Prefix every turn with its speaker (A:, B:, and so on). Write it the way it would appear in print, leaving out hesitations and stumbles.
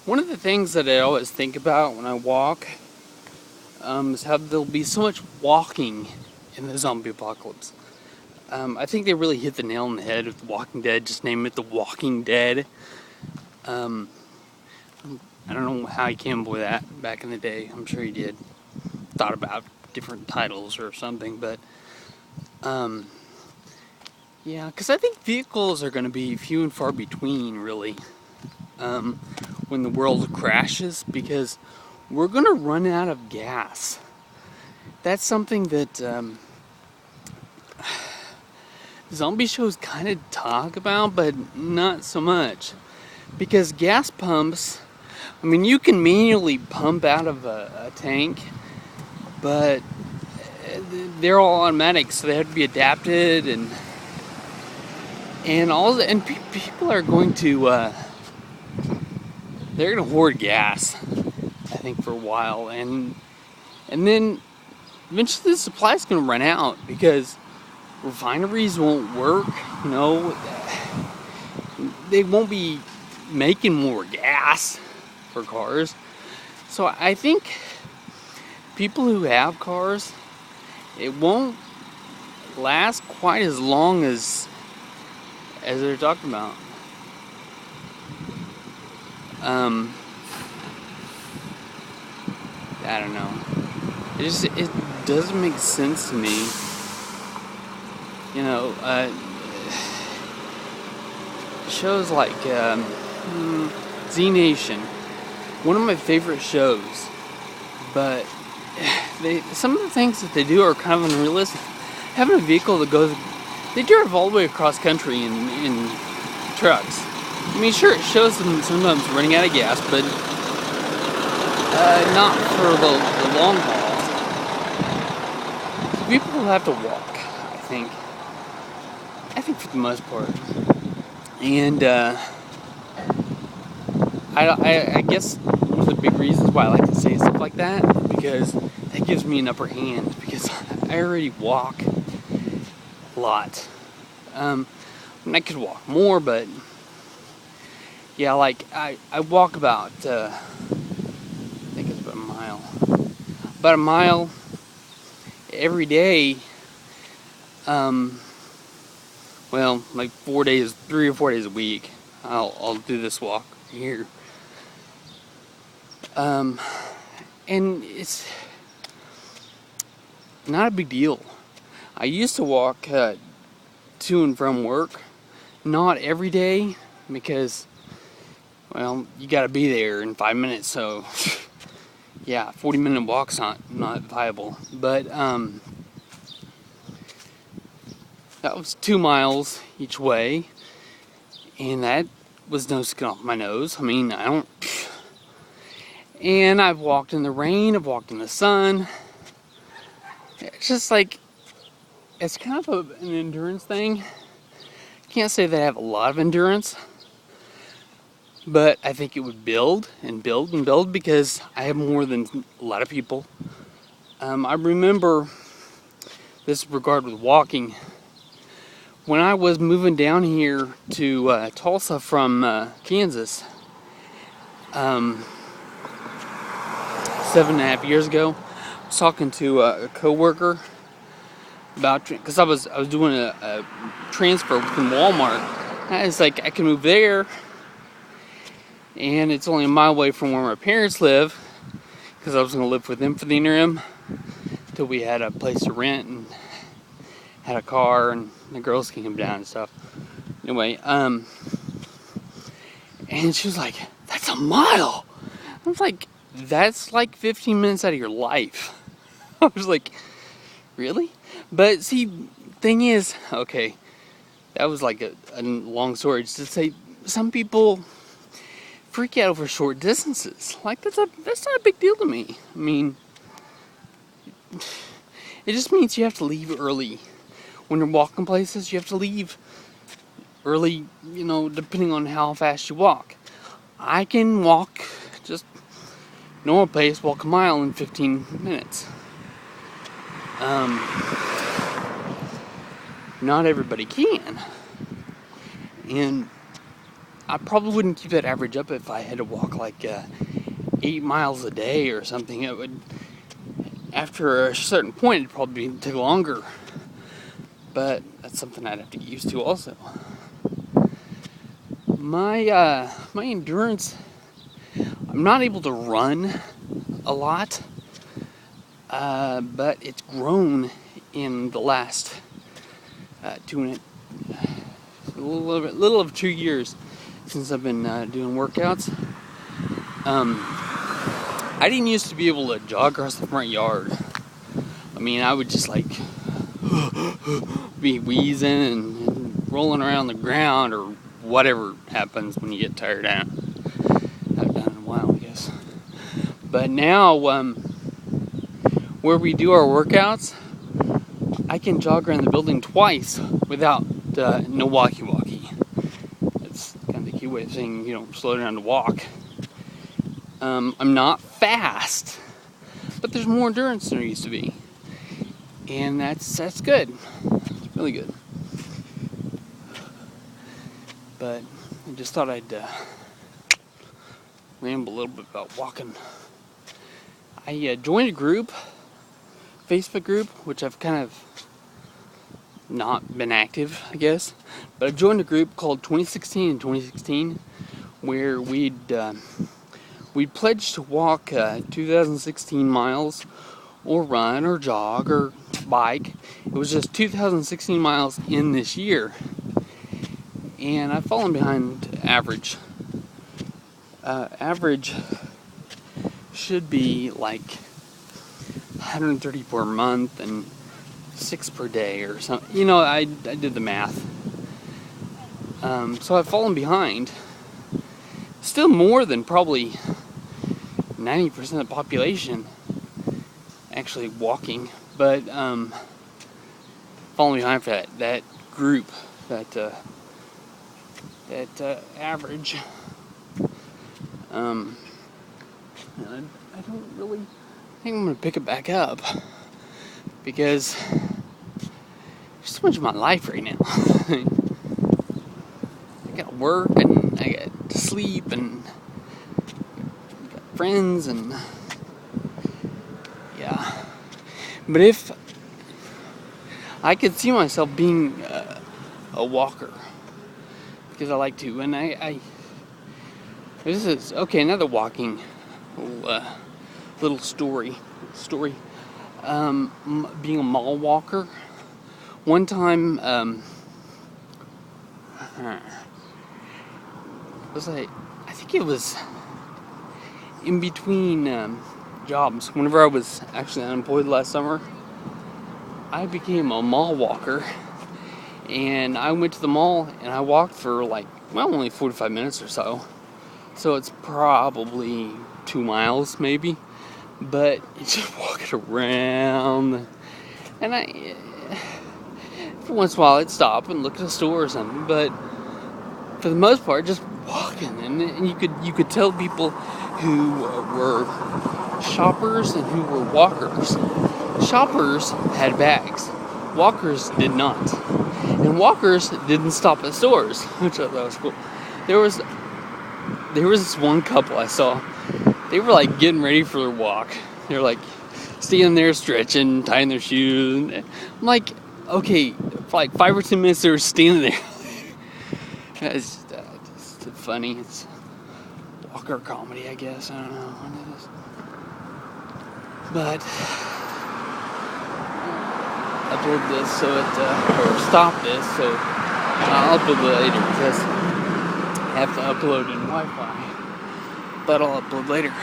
A: One of the things that I always think about when I walk is how there'll be so much walking in the zombie apocalypse. I think they really hit the nail on the head with The Walking Dead. Just name it The Walking Dead. Um, I don't know how he came up with that back in the day. I'm sure he did. Thought about different titles or something, but um, yeah, because I think vehicles are going to be few and far between, really, when the world crashes, because we're going to run out of gas. That's something that zombie shows kind of talk about, but not so much. Because gas pumps, I mean, you can manually pump out of a tank, but they're all automatic, so they have to be adapted, and people are going to they're going to hoard gas, I think, for a while, and then eventually the supply is going to run out because refineries won't work. You know, they won't be making more gas for cars. So I think people who have cars, it won't last quite as long as they're talking about. I don't know. It doesn't make sense to me. You know, shows like Z Nation, one of my favorite shows, but some of the things that they do are kind of unrealistic. Having a vehicle that goes, they drive all the way across country in trucks. I mean, sure, it shows them sometimes running out of gas, but not for the long haul. People have to walk, I think. For the most part. And I guess one of the big reasons why I like to say stuff like that, because that gives me an upper hand, because I already walk a lot. I mean, I could walk more, but yeah, like I walk about I think it's about a mile every day. Well, like 3 or 4 days a week, I'll do this walk here. And it's not a big deal. I used to walk to and from work, not every day, because, well, you gotta be there in 5 minutes, so yeah, 40-minute walk's not viable. But that was 2 miles each way, and that was no skin off my nose. I mean, and I've walked in the rain, I've walked in the sun. It's just like, it's kind of an endurance thing. Can't say that I have a lot of endurance, but I think it would build and build and build because I have more than a lot of people. I remember this regard with walking. When I was moving down here to Tulsa from Kansas, 7.5 years ago, I was talking to a coworker about, because I was doing a transfer from Walmart. I was like, I can move there, and it's only a mile away from where my parents live, because I was going to live with them for the interim till we had a place to rent and had a car, and the girls came down and stuff. Anyway, and she was like, "That's a mile." I was like, "That's like 15 minutes out of your life." I was like, "Really?" But see, thing is, okay, that was like a long story. Just to say, some people freak out over short distances. Like that's not a big deal to me. I mean, it just means you have to leave early. When you're walking places, you have to leave early, you know, depending on how fast you walk. I can walk just normal pace, walk a mile in 15 minutes. Not everybody can. And I probably wouldn't keep that average up if I had to walk like 8 miles a day or something. It would, after a certain point, it'd probably take longer. But that's something I'd have to get used to also. My endurance, I'm not able to run a lot, but it's grown in the last a little of 2 years since I've been doing workouts. I didn't used to be able to jog across the front yard. I mean, I would just like be wheezing and rolling around the ground or whatever happens when you get tired out. I haven't done it in a while, I guess. But now, where we do our workouts, I can jog around the building twice without no walkie-walkie. That's kind of the key way of saying you don't slow down to walk. I'm not fast, but there's more endurance than there used to be, and that's good. It's really good. But I just thought I'd ramble a little bit about walking. I joined a group, Facebook group, which I've kind of not been active, I guess. But I joined a group called 2016 in 2016, where we'd pledged to walk 2016 miles, or run, or jog, or bike. It was just 2016 miles in this year, and I've fallen behind average. Average should be like 130 per month and 6 per day or something. You know, I did the math. So I've fallen behind. Still more than probably 90% of the population actually walking, but falling behind for that group, that average. And I don't really think I'm going to pick it back up, because there's so much of my life right now. I got work, and I got to sleep, and I got friends, and yeah. But if I could see myself being a walker, because I like to, and I this is okay. Another walking little story. Being a mall walker. One time, I think it was in between jobs. Whenever I was actually unemployed last summer, I became a mall walker, and I went to the mall and I walked for only 45 minutes or so. So it's probably 2 miles maybe, but it's just walking around, and for once in a while I'd stop and look at a store or something, but for the most part just walking, and you could tell people who were shoppers and who were walkers. Shoppers had bags, walkers did not, and walkers didn't stop at stores, which I thought was cool. There was this one couple I saw. They were getting ready for their walk. They were standing there stretching, tying their shoes. And I'm like, okay, for 5 or 10 minutes they were standing there. It's just funny. It's walker comedy, I guess. I don't know what it is. But upload this or stop this, so I'll upload it later, because I have to upload in Wi-Fi. But I'll upload later.